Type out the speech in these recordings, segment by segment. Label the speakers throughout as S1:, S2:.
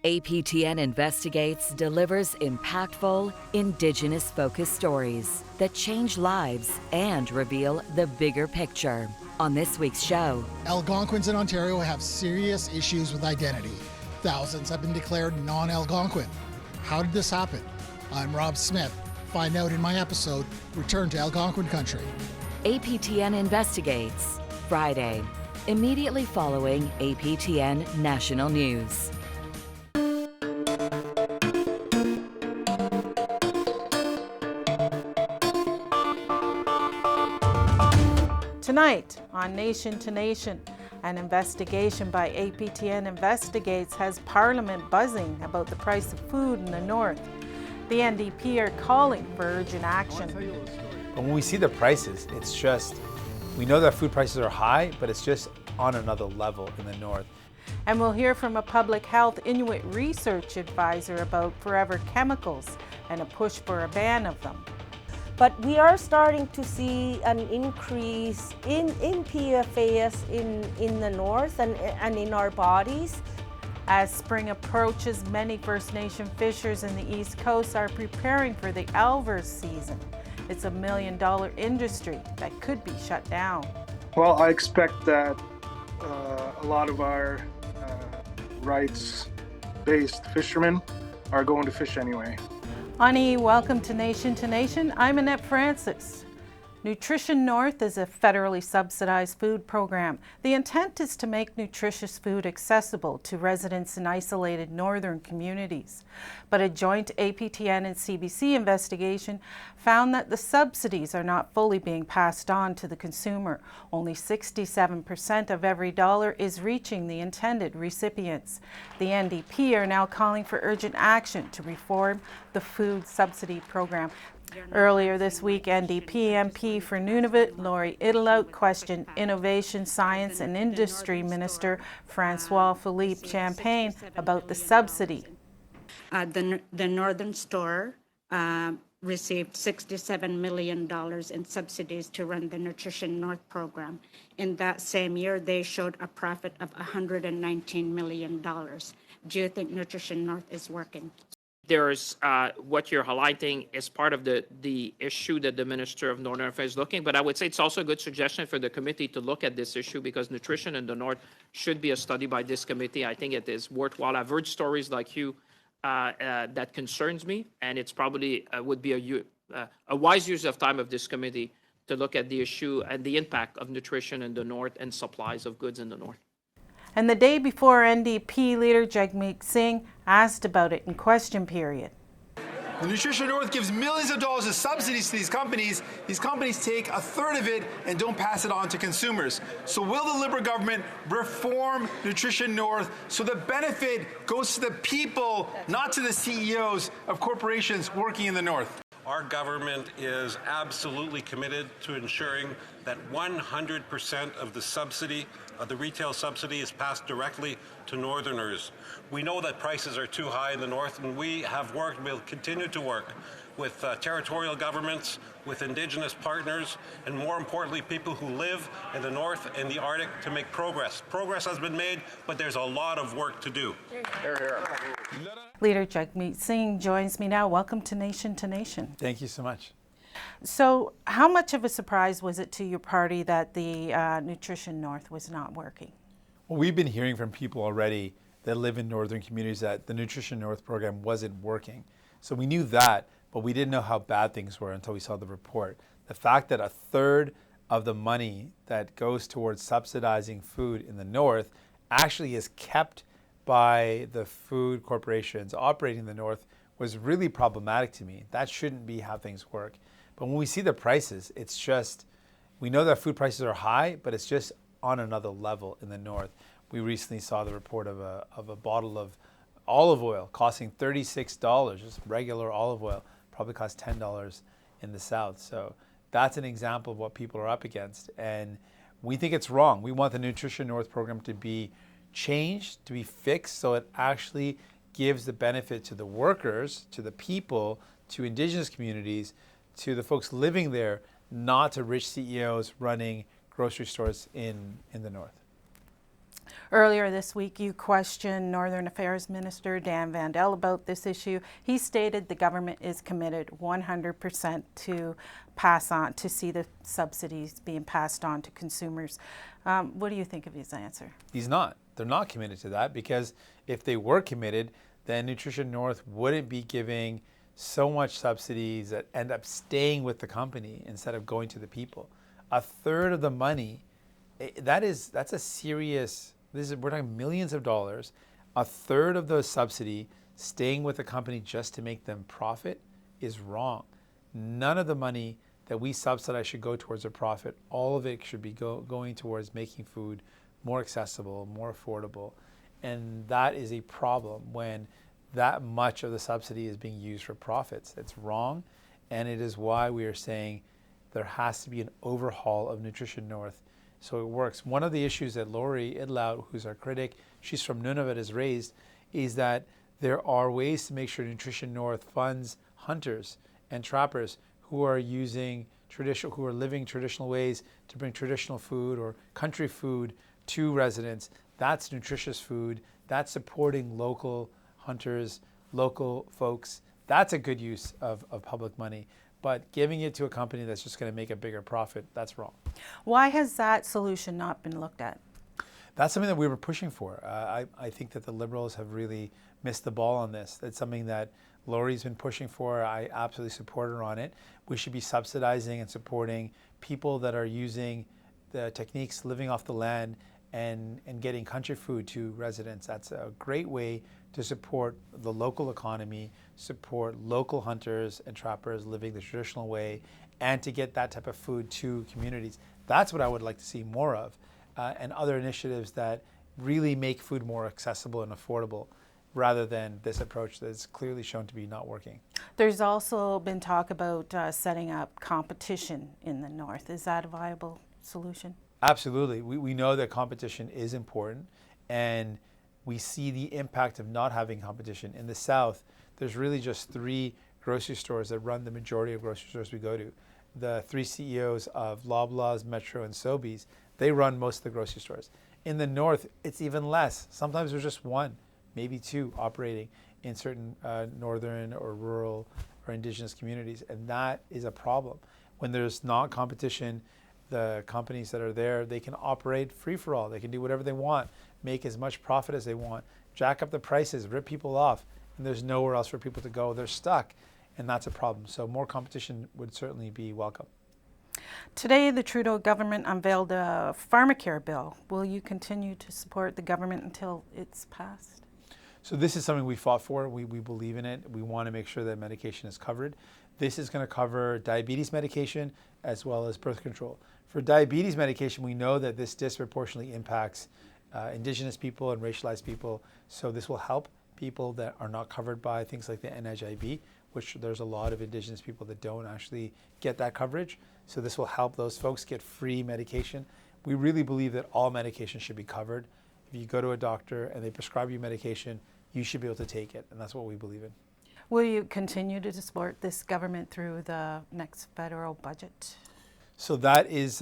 S1: APTN Investigates delivers impactful, Indigenous-focused stories that change lives and reveal the bigger picture. On this week's show,
S2: Algonquins in Ontario have serious issues with identity. Thousands have been declared non-Algonquin. How did this happen? I'm Rob Smith. Find out in my episode, Return to Algonquin Country.
S1: APTN Investigates, Friday, immediately following APTN National News.
S3: Tonight on Nation to Nation, an investigation by APTN Investigates has Parliament buzzing about the price of food in the North. The NDP are calling for urgent action.
S4: But when we see the prices, it's just, we know that food prices are high, but it's just on another level in the North.
S3: And we'll hear from a public health Inuit research advisor about forever chemicals and a push for a ban of them.
S5: But we are starting to see an increase in PFAS in the north and in our bodies.
S3: As spring approaches, many First Nation fishers in the East Coast are preparing for the elvers season. It's $1 million industry that could be shut down.
S6: Well, I expect that a lot of our rights-based fishermen are going to fish anyway.
S3: Ani, welcome to Nation. I'm Annette Francis. Nutrition North is a federally subsidized food program. The intent is to make nutritious food accessible to residents in isolated northern communities. But a joint APTN and CBC investigation found that the subsidies are not fully being passed on to the consumer. Only 67% of every dollar is reaching the intended recipients. The NDP are now calling for urgent action to reform the food subsidy program. Earlier this week, NDP MP for Nunavut, Laurie Italout, questioned Innovation, Science and Industry Minister François-Philippe Champagne about the subsidy.
S7: The Northern Store received $67 million in subsidies to run the Nutrition North program. In that same year, they showed a profit of $119 million. Do you think Nutrition North is working?
S8: There's what you're highlighting is part of the issue that the Minister of Northern Affairs is looking, but I would say it's also a good suggestion for the committee to look at this issue because nutrition in the North should be a study by this committee. I think it is worthwhile. I've heard stories like you that concerns me, and it's probably would be a wise use of time of this committee to look at the issue and the impact of nutrition in the North and supplies of goods in the North.
S3: And the day before, NDP leader Jagmeet Singh asked about it in question period.
S9: The Nutrition North gives millions of dollars of subsidies to these companies. These companies take a third of it and don't pass it on to consumers. So will the Liberal government reform Nutrition North so the benefit goes to the people, not to the CEOs of corporations working in the North?
S10: Our government is absolutely committed to ensuring that 100% of the subsidy, the retail subsidy, is passed directly to Northerners. We know that prices are too high in the North, and we have worked, we'll continue to work with territorial governments, with Indigenous partners, and more importantly, people who live in the North and the Arctic to make progress. Progress has been made, but there's a lot of work to do.
S9: Hear, hear.
S3: Leader Jagmeet Singh joins me now. Welcome to Nation.
S4: Thank you so much.
S3: So how much of a surprise was it to your party that the Nutrition North was not working?
S4: Well, we've been hearing from people already that live in northern communities that the Nutrition North program wasn't working. So we knew that, but we didn't know how bad things were until we saw the report. The fact that a third of the money that goes towards subsidizing food in the North actually is kept by the food corporations operating in the North was really problematic to me. That shouldn't be how things work. But when we see the prices, it's just, we know that food prices are high, but it's just on another level in the North. We recently saw the report of a bottle of olive oil costing $36, just regular olive oil, probably costs $10 in the South. So that's an example of what people are up against. And we think it's wrong. We want the Nutrition North program to be changed, to be fixed, so it actually gives the benefit to the workers, to the people, to Indigenous communities, to the folks living there, not to rich CEOs running grocery stores in the North.
S3: Earlier this week, you questioned Northern Affairs Minister Dan Vandel about this issue. He stated the government is committed 100% to pass on, to see the subsidies being passed on to consumers. What do you think of his answer?
S4: He's not. They're not committed to that, because if they were committed, then Nutrition North wouldn't be giving so much subsidies that end up staying with the company instead of going to the people. A third of the money, that's a serious, we're talking millions of dollars. A third of the subsidy staying with the company just to make them profit is wrong. None of the money that we subsidize should go towards a profit. All of it should be going towards making food more accessible, more affordable. And that is a problem when that much of the subsidy is being used for profits. It's wrong, and it is why we are saying there has to be an overhaul of Nutrition North so it works. One of the issues that Lori Idlout, who's our critic, she's from Nunavut, has raised is that there are ways to make sure Nutrition North funds hunters and trappers who are using who are living traditional ways to bring traditional food or country food to residents. That's nutritious food. That's supporting local hunters, local folks. That's a good use of public money. But giving it to a company that's just going to make a bigger profit, that's wrong.
S3: Why has that solution not been looked at?
S4: That's something that we were pushing for. I think that the Liberals have really missed the ball on this. That's something that Lori's been pushing for. I absolutely support her on it. We should be subsidizing and supporting people that are using the techniques living off the land and getting country food to residents. That's a great way to support the local economy, support local hunters and trappers living the traditional way, and to get that type of food to communities. That's what I would like to see more of, and other initiatives that really make food more accessible and affordable, rather than this approach that's clearly shown to be not working.
S3: There's also been talk about setting up competition in the north. Is that a viable solution?
S4: Absolutely. We know that competition is important, and we see the impact of not having competition. In the south, there's really just 3 grocery stores that run the majority of grocery stores we go to. The 3 CEOs of Loblaws, Metro, and Sobeys, they run most of the grocery stores. In the north, it's even less. Sometimes there's just 1, maybe 2 operating in certain northern or rural or indigenous communities, and that is a problem. When there's not competition, the companies that are there, they can operate free-for-all. They can do whatever they want, make as much profit as they want, jack up the prices, rip people off, and there's nowhere else for people to go. They're stuck, and that's a problem. So more competition would certainly be welcome.
S3: Today, the Trudeau government unveiled a pharmacare bill. Will you continue to support the government until it's passed?
S4: So this is something we fought for. We believe in it. We want to make sure that medication is covered. This is going to cover diabetes medication as well as birth control. For diabetes medication, we know that this disproportionately impacts Indigenous people and racialized people. So this will help people that are not covered by things like the NHIB, which there's a lot of Indigenous people that don't actually get that coverage. So this will help those folks get free medication. We really believe that all medication should be covered. If you go to a doctor and they prescribe you medication, you should be able to take it, and that's what we believe in.
S3: Will you continue to support this government through the next federal budget?
S4: So that is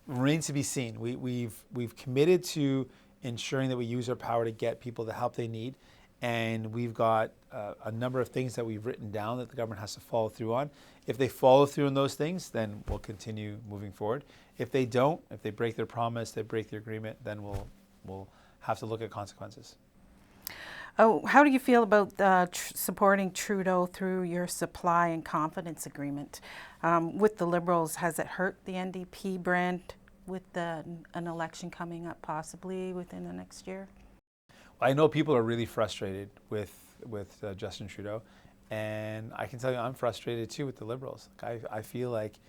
S4: remains to be seen. We've committed to ensuring that we use our power to get people the help they need, and we've got a number of things that we've written down that the government has to follow through on. If they follow through on those things, then we'll continue moving forward. If they don't, if they break their promise, they break their agreement, then we'll have to look at consequences.
S3: Oh, how do you feel about supporting Trudeau through your supply and confidence agreement? With the Liberals, has it hurt the NDP brand with an election coming up possibly within the next year?
S4: I know people are really frustrated with Justin Trudeau, and I can tell you I'm frustrated too with the Liberals. I feel like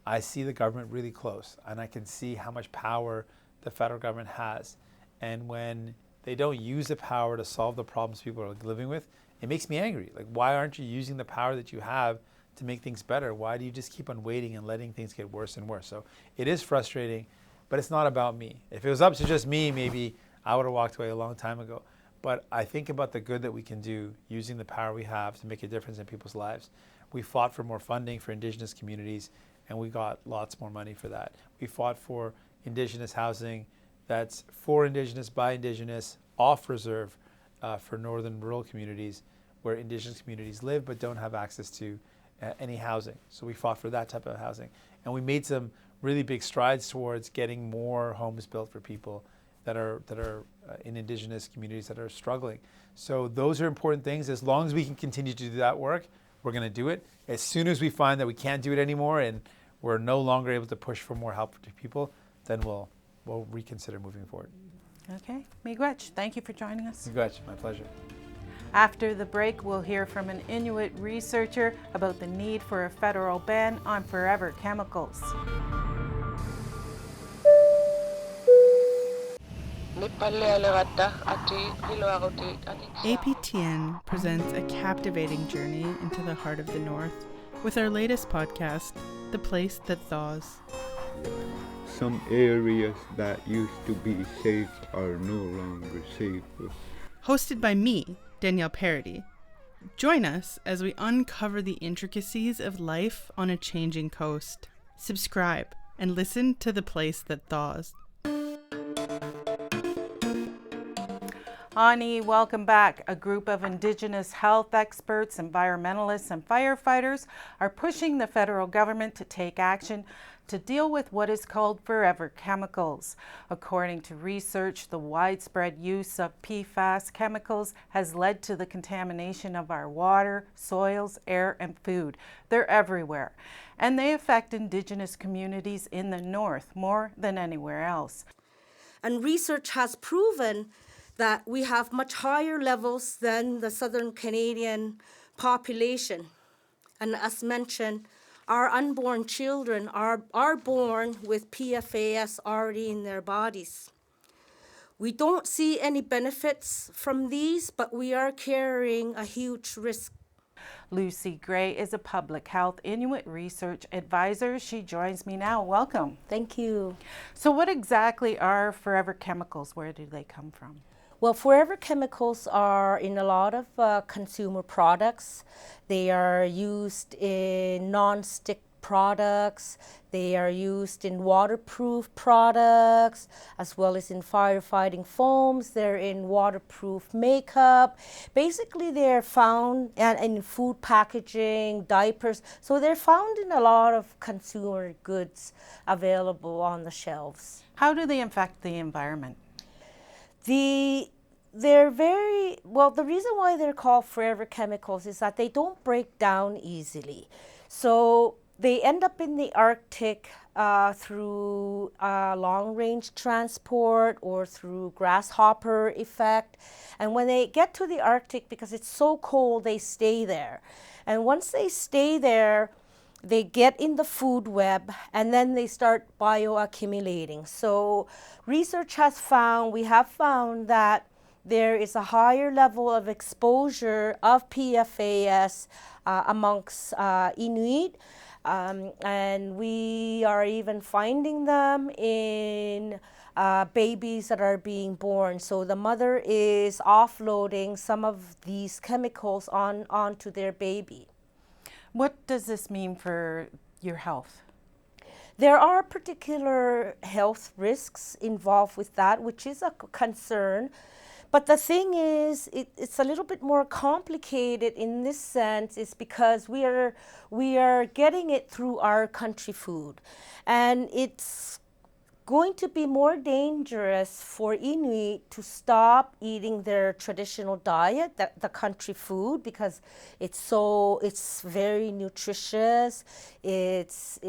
S4: I see the government really close, and I can see how much power the federal government has. And when they don't use the power to solve the problems people are living with, it makes me angry. Like, why aren't you using the power that you have to make things better? Why do you just keep on waiting and letting things get worse and worse? So it is frustrating, but it's not about me. If it was up to just me, maybe I would have walked away a long time ago. But I think about the good that we can do using the power we have to make a difference in people's lives. We fought for more funding for Indigenous communities, and we got lots more money for that. We fought for Indigenous housing that's for Indigenous, by Indigenous, off reserve for northern rural communities where Indigenous communities live but don't have access to any housing. So we fought for that type of housing. And we made some really big strides towards getting more homes built for people that are in Indigenous communities that are struggling. So those are important things. As long as we can continue to do that work, we're going to do it. As soon as we find that we can't do it anymore and we're no longer able to push for more help to people, then we'll reconsider moving forward.
S3: Okay. Miigwech, thank you for joining us.
S4: Miigwech, my pleasure.
S3: After the break, we'll hear from an Inuit researcher about the need for a federal ban on forever chemicals.
S11: APTN presents a captivating journey into the heart of the North with our latest podcast, The Place That Thaws.
S12: Some areas that used to be safe are no longer safe.
S11: Hosted by me, Danielle Parody. Join us as we uncover the intricacies of life on a changing coast. Subscribe and listen to The Place That Thaws.
S3: Ani, welcome back. A group of Indigenous health experts, environmentalists, and firefighters are pushing the federal government to take action to deal with what is called forever chemicals. According to research, the widespread use of PFAS chemicals has led to the contamination of our water, soils, air, and food. They're everywhere, and they affect Indigenous communities in the North more than anywhere else.
S5: And research has proven that we have much higher levels than the Southern Canadian population. And as mentioned, our unborn children are born with PFAS already in their bodies. We don't see any benefits from these, but we are carrying a huge risk.
S3: Lucy Gray is a public health Inuit research advisor. She joins me now. Welcome.
S5: Thank you.
S3: So what exactly are forever chemicals? Where do they come from?
S5: Well, forever chemicals are in a lot of consumer products. They are used in non-stick products. They are used in waterproof products, as well as in firefighting foams. They're in waterproof makeup. Basically, they're found in food packaging, diapers. So they're found in a lot of consumer goods available on the shelves.
S3: How do they affect the environment?
S5: They're very, well, the reason why they're called forever chemicals is that they don't break down easily. So they end up in the Arctic through long-range transport or through grasshopper effect. And when they get to the Arctic, because it's so cold, they stay there. And once they stay there, they get in the food web and then they start bioaccumulating. So research has found, we have found that there is a higher level of exposure of PFAS amongst Inuit, and we are even finding them in babies that are being born. So the mother is offloading some of these chemicals onto their baby.
S3: What does this mean for your health?
S5: There are particular health risks involved with that, which is a concern. But the thing is, it's a little bit more complicated in this sense, is because we are getting it through our country food. And it's going to be more dangerous for Inuit to stop eating their traditional diet, the country food, because it's very nutritious. It's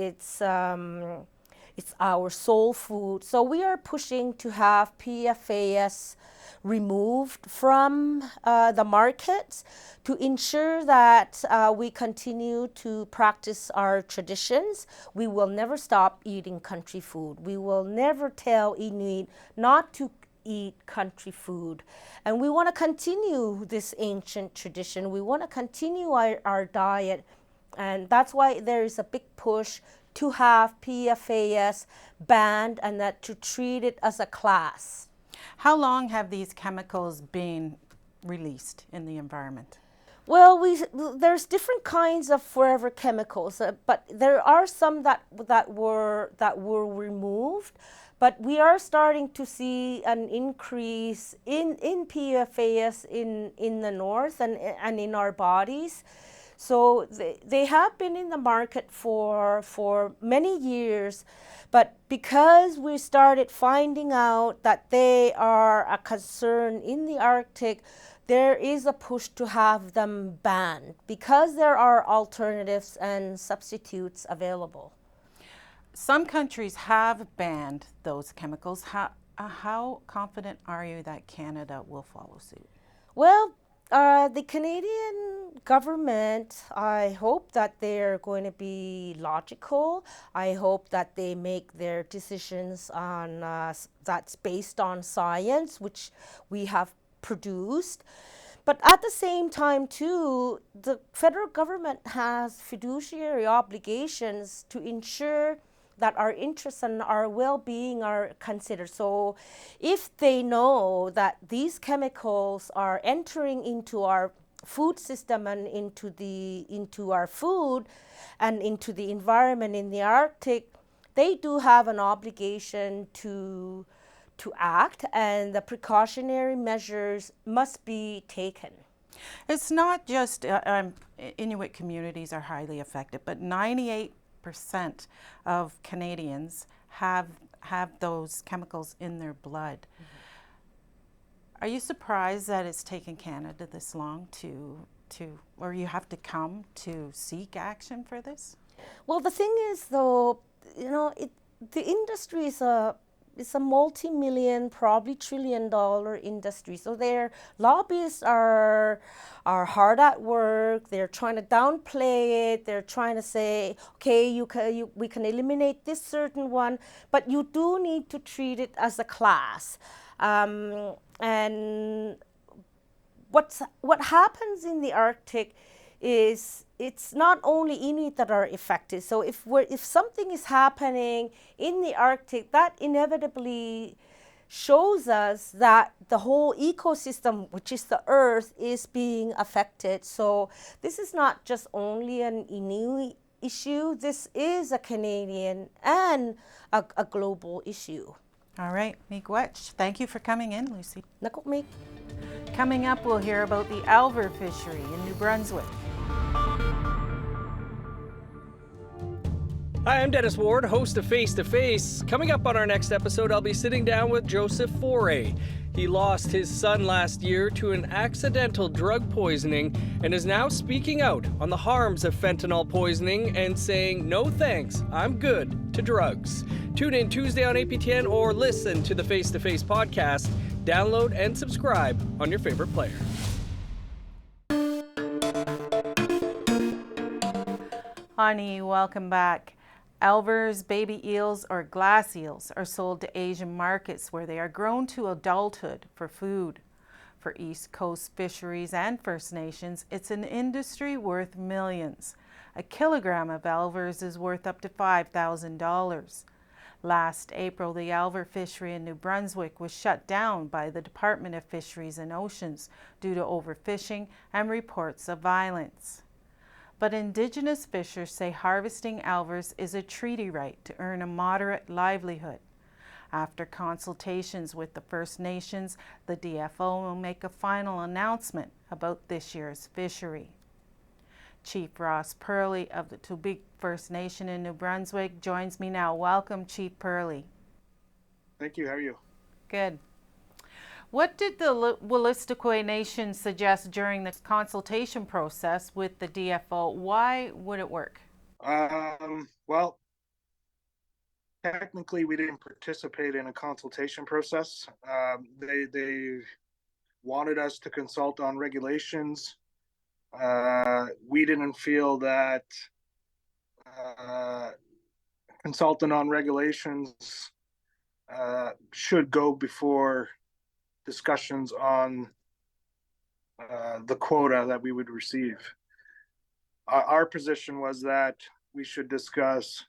S5: our soul food. So we are pushing to have PFAS removed from the market to ensure that we continue to practice our traditions. We will never stop eating country food. We will never tell Inuit not to eat country food. And we want to continue this ancient tradition. We want to continue our diet. And that's why there is a big push to have PFAS banned and that to treat it as a class.
S3: How long have these chemicals been released in the environment?
S5: Well, there's different kinds of forever chemicals, but there are some that were removed. But we are starting to see an increase in PFAS in the north and in our bodies. So they have been in the market for many years, but because we started finding out that they are a concern in the Arctic, there is a push to have them banned because there are alternatives and substitutes available.
S3: Some countries have banned those chemicals. How confident are you that Canada will follow suit?
S5: Well, the Canadian government, I hope that they're going to be logical. I hope that they make their decisions on that's based on science, which we have produced. But at the same time, too, the federal government has fiduciary obligations to ensure that our interests and our well-being are considered. So if they know that these chemicals are entering into our food system and into our food and into the environment in the Arctic, they do have an obligation to act, and the precautionary measures must be taken.
S3: It's not just Inuit communities are highly affected, but 98% of Canadians have those chemicals in their blood. Mm-hmm. Are you surprised that it's taken Canada this long or you have to come to seek action for this?
S5: Well, the thing is, though, the industry is a multi-million, probably $1 trillion industry. So their lobbyists are hard at work. They're trying to downplay it. They're trying to say, okay, we can eliminate this certain one, but you do need to treat it as a class. And what happens in the Arctic is it's not only Inuit that are affected. So if something is happening in the Arctic, that inevitably shows us that the whole ecosystem, which is the Earth, is being affected. So this is not just only an Inuit issue. This is a Canadian and a global issue.
S3: All right, Miigwech, thank you for coming in, Lucy.
S5: Nakukmik.
S3: Coming up, we'll hear about the elver fishery in New Brunswick.
S13: Hi, I'm Dennis Ward, host of Face to Face. Coming up on our next episode, I'll be sitting down with Joseph Foray. He lost his son last year to an accidental drug poisoning and is now speaking out on the harms of fentanyl poisoning and saying, no thanks, I'm good to drugs. Tune in Tuesday on APTN or listen to the Face to Face podcast. Download and subscribe on your favorite player.
S3: Ani, welcome back. Elvers, baby eels, or glass eels are sold to Asian markets where they are grown to adulthood for food. For East Coast fisheries and First Nations, it's an industry worth millions. A kilogram of elvers is worth up to $5,000. Last April, the elver fishery in New Brunswick was shut down by the Department of Fisheries and Oceans due to overfishing and reports of violence. But Indigenous fishers say harvesting elvers is a treaty right to earn a moderate livelihood. After consultations with the First Nations, the DFO will make a final announcement about this year's fishery. Chief Ross Purley of the Tubig First Nation in New Brunswick joins me now. Welcome, Chief Purley.
S6: Thank you. How are you?
S3: Good. What did the Wolastoqey Nation suggest during this consultation process with the DFO? Why would it work?
S6: Well, technically, we didn't participate in a consultation process. They wanted us to consult on regulations. We didn't feel that consulting on regulations should go before discussions on the quota that we would receive. Our position was that we should discuss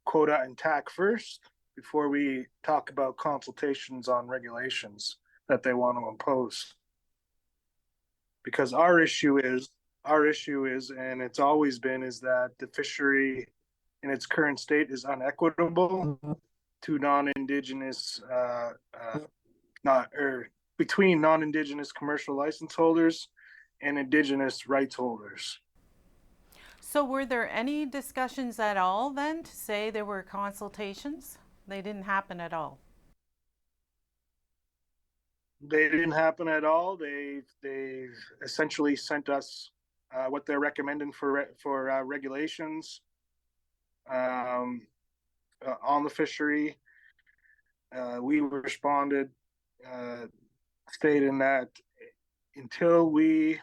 S6: quota and TAC first before we talk about consultations on regulations that they want to impose. because our issue is, and it's always been, is that the fishery in its current state is unequitable to non-Indigenous, between non-Indigenous commercial license holders and Indigenous rights holders.
S3: So were there any discussions at all then to say there were consultations? They didn't happen at all.
S6: They didn't happen at all. They've essentially sent us what they're recommending for regulations on the fishery. We responded stating that until we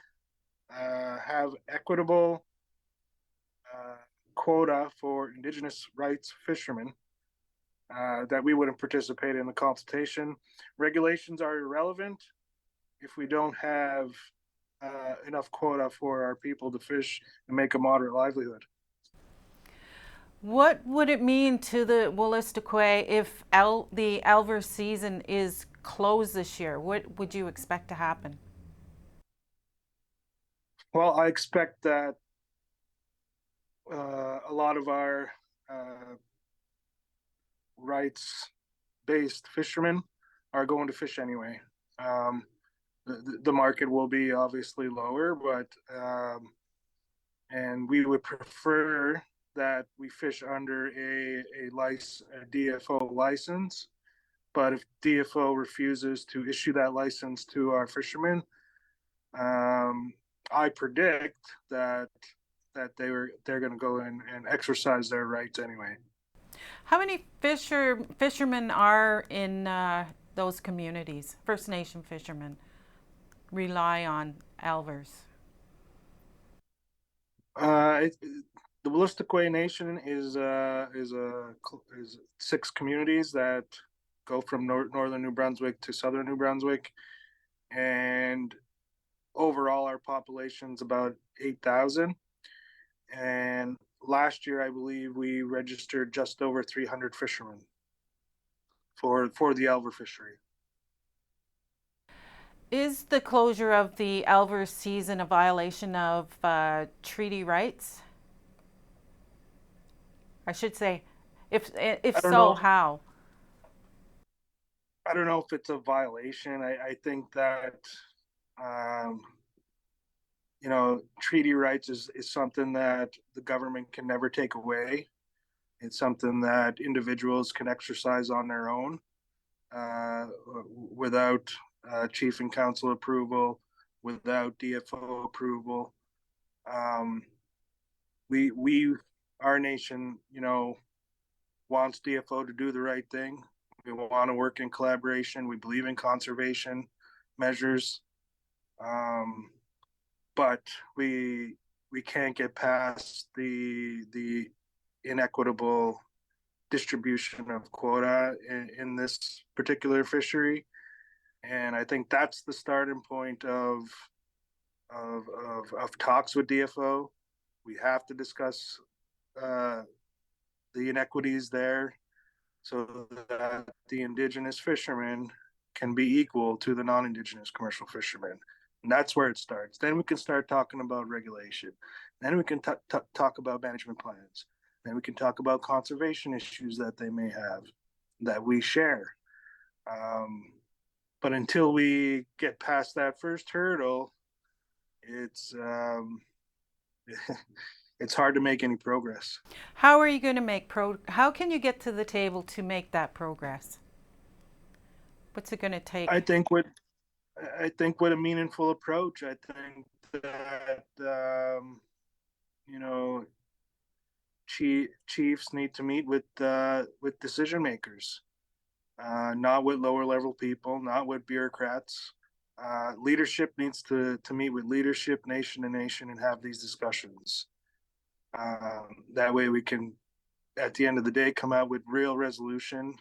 S6: have equitable quota for Indigenous rights fishermen, that we wouldn't participate in the consultation. Regulations are irrelevant if we don't have enough quota for our people to fish and make a moderate livelihood.
S3: What would it mean to the Wolastoqey if the elver season is closed this year? What would you expect to happen?
S6: Well, I expect that a lot of our rights-based fishermen are going to fish anyway. The market will be obviously lower, but and we would prefer that we fish under a DFO license. But if DFO refuses to issue that license to our fishermen, I predict that they're going to go in and exercise their rights anyway.
S3: How many fishermen are in those communities? First Nation fishermen rely on elvers.
S6: The Wolastoqey Nation is 6 communities that go from northern New Brunswick to southern New Brunswick, and overall our population's about 8,000. And last year, I believe we registered just over 300 fishermen for the elver fishery.
S3: Is the closure of the elver season a violation of treaty rights? I should say, if so, how?
S6: I don't know if it's a violation. I think that treaty rights is something that the government can never take away. It's something that individuals can exercise on their own without chief and council approval, without DFO approval. Our nation, wants DFO to do the right thing. We want to work in collaboration. We believe in conservation measures. But we can't get past the inequitable distribution of quota in this particular fishery, and I think that's the starting point of talks with DFO. We have to discuss the inequities there, so that the Indigenous fishermen can be equal to the non-Indigenous commercial fishermen. And that's where it starts. Then we can start talking about regulation. Then we can talk about management plans. Then we can talk about conservation issues that they may have that we share. But until we get past that first hurdle, it's hard to make any progress.
S3: How are you going to how can you get to the table to make that progress? What's it going to take?
S6: I think with a meaningful approach. I think that chiefs need to meet with decision makers, not with lower level people, not with bureaucrats. Leadership needs to meet with leadership, nation to nation, and have these discussions. That way we can, at the end of the day, come out with real resolution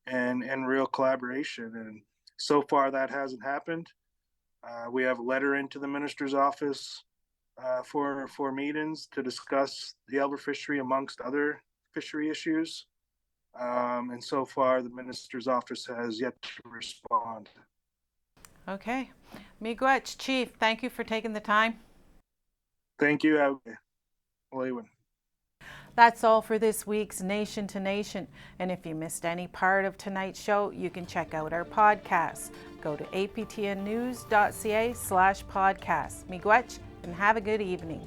S6: and real collaboration. And so far that hasn't happened. We have a letter into the minister's office for meetings to discuss the elver fishery amongst other fishery issues. And so far the minister's office has yet to respond.
S3: Okay. Miigwech, Chief, thank you for taking the time.
S6: Thank you, Leywin.
S3: That's all for this week's Nation to Nation. And if you missed any part of tonight's show, you can check out our podcast. Go to aptnnews.ca/podcast. Miigwech, and have a good evening.